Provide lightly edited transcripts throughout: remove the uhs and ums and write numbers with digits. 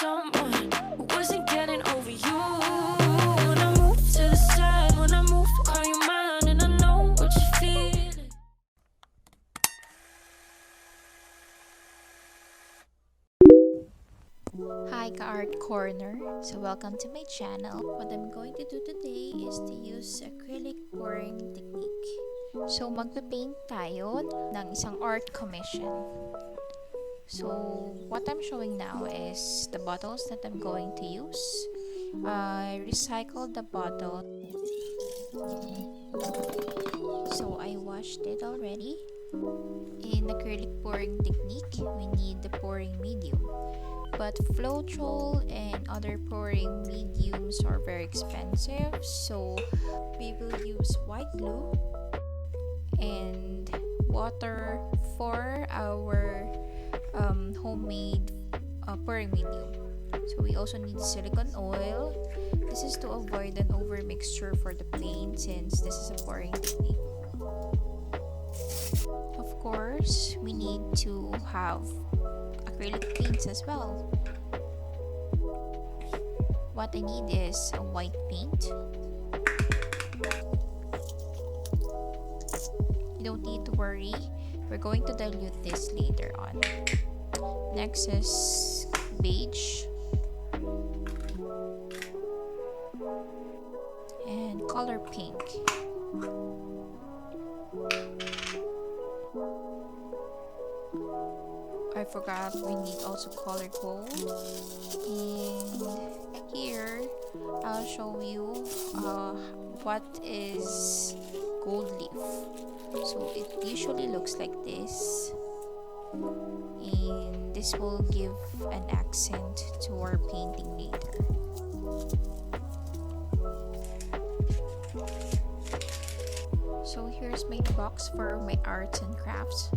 someone who wasn't getting over you. When I move to the side, when I move, call you mine, and I know what you're feeling. Hi, Ka Art.Corner. So welcome to my channel. What I'm going to do today is to use Acrylic Pouring Technique. So magpe-paint tayo ng isang art commission. So what I'm showing now is the bottles that I'm going to use. I recycled the bottle. So I washed it already. In Acrylic Pouring Technique, we need the pouring medium. But Floetrol and other pouring mediums are very expensive, so we will use white glue and water for our homemade pouring medium. So we also need silicone oil. This is to avoid an overmixture for the paint since this is a pouring technique. Of course, we need to have acrylic paints as well. What I need is a white paint. You don't need to worry, we're going to dilute this later on. Next is beige and color pink. I forgot we need also color gold, and here I'll show you what is gold leaf. So it usually looks like this, and this will give an accent to our painting later. So here's my box for my arts and crafts.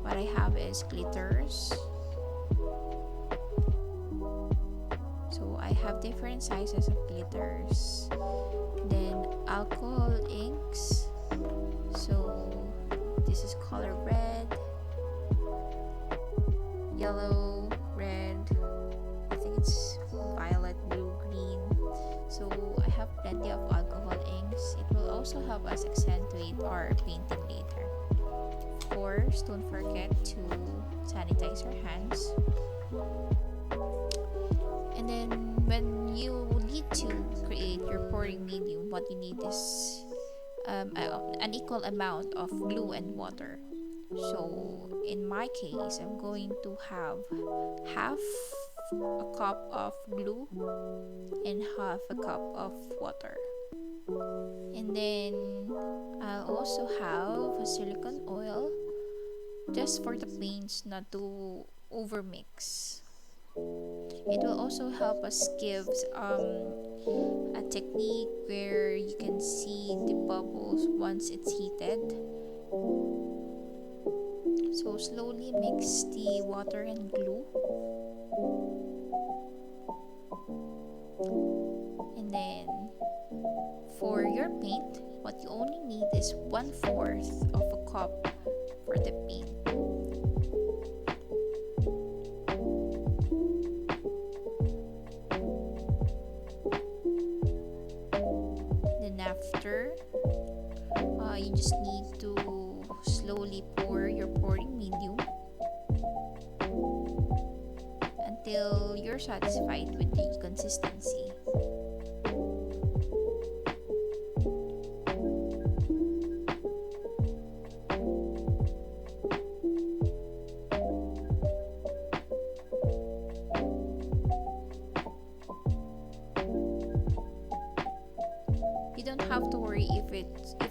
What I have is glitters. So I have different sizes of glitters. Then alcohol inks. So this is color red, yellow, red. I think it's violet, blue, green. So I have plenty of alcohol inks. It will also help us accentuate our painting later. Of course, don't forget to sanitize your hands. And then when you need to create your pouring medium, what you need is an equal amount of glue and water. So in my case, I'm going to have half a cup of glue and half a cup of water. And then I'll also have a silicone oil just for the paints not to overmix. It will also help us give a technique where you can see the bubbles once it's heated. So slowly mix the water and glue. And then for your paint, what you only need is 1/4 of a cup for the paint. Then after, you just need to slowly pour your pouring medium until you're satisfied with the consistency. You don't have to worry if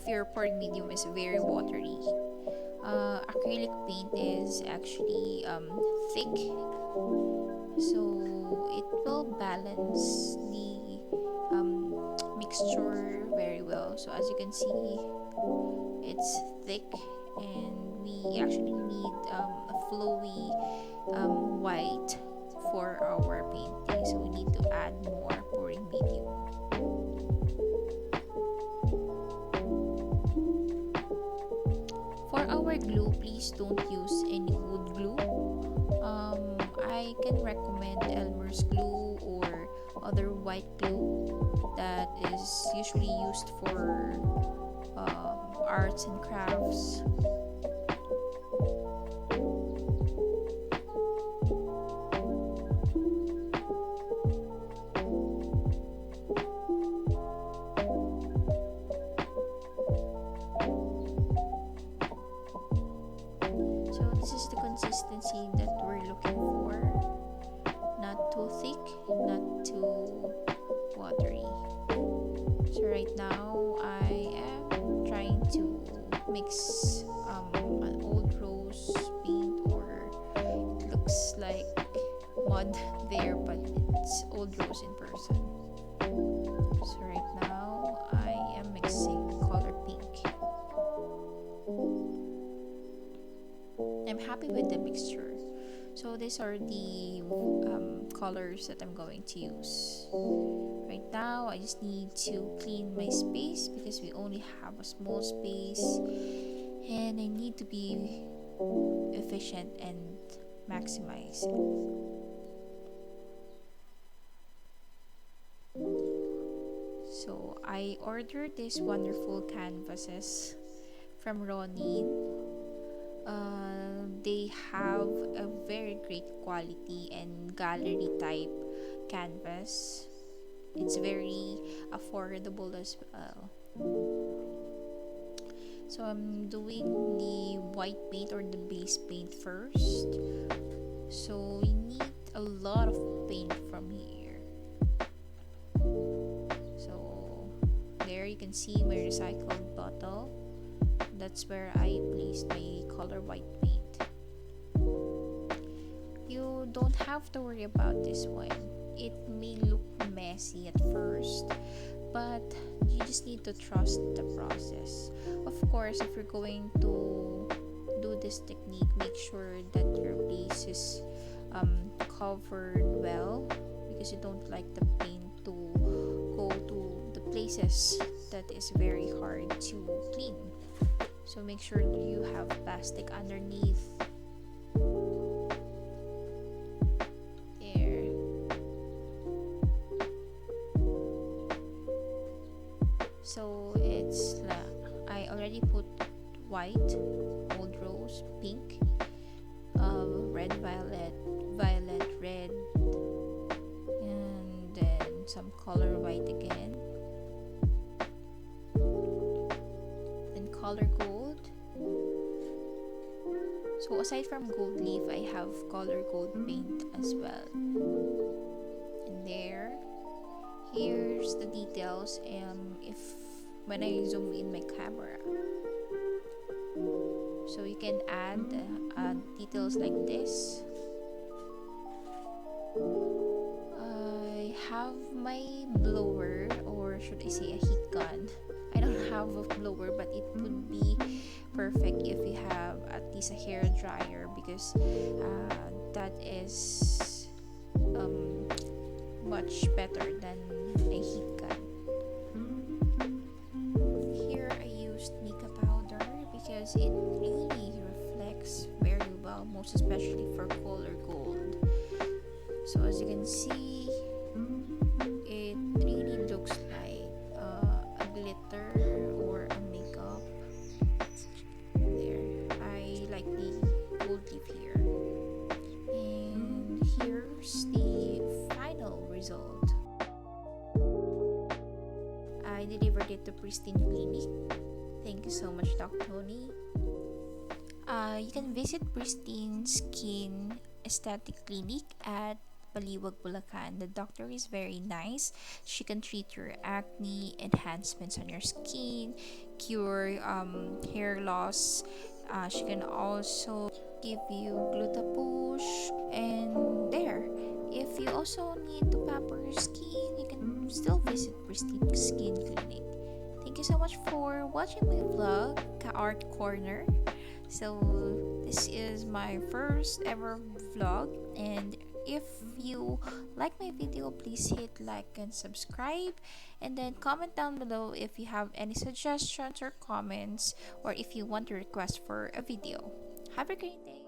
your pouring medium is very watery. Acrylic paint is actually thick, so it will balance the mixture very well. So as you can see, it's thick, and we actually need a flowy white for our painting, so we need to add more pouring medium. For our glue, please don't use any wood glue. I can recommend Elmer's glue or other white glue that is usually used for arts and crafts. So this is the consistency that we're looking for. Not too thick, not too watery. So right now I am trying to mix an old rose paint, or it looks like mud there, but it's old rose in person. So right now I am mixing color pink. I'm happy with the mixture. So these are the colors that I'm going to use. Right now, I just need to clean my space because we only have a small space, and I need to be efficient and maximize it. So I ordered these wonderful canvases from Ronnie. They have a very great quality and gallery type canvas. It's very affordable as well. So I'm doing the white paint or the base paint first. So we need a lot of paint from here. So there you can see my recycled bottle. That's where I placed my color white paint. You don't have to worry about this one. It may look messy at first, but you just need to trust the process. Of course, if you're going to do this technique, make sure that your place is covered well, because you don't like the paint to go to the places that is very hard to clean. So make sure you have plastic underneath. There. So it's I already put white, old rose, pink, red, violet, red, and then some color white again, then color gold. So aside from gold leaf, I have color gold paint as well. And here's the details. If when I zoom in my camera, so you can add details like this. I have my blower, or should I say a heat gun. I don't have a blower, but it would be perfect if you have at least a hair dryer, because that is much better than a heat gun. Here I used mica powder because it really reflects very well, most especially for color gold. So as you can see, it really looks like a glitter or a makeup. There, I like the gold leaf here. And here's the final result. I delivered it to Pristine Clinic. Thank you so much, Dr. Tony. You can visit Pristine Skin Aesthetic Clinic at Baliwag, Bulacan. The doctor is very nice. She can treat your acne, enhancements on your skin, cure hair loss. She can also give you gluta-push. And there, if you also need to pamper your skin, you can still visit Pristine Skin Clinic. Thank you so much for watching my vlog, Ka Art.Corner. So this is my first ever vlog, and if you like my video, please hit like and subscribe, and then comment down below if you have any suggestions or comments, or if you want to request for a video. Have a great day.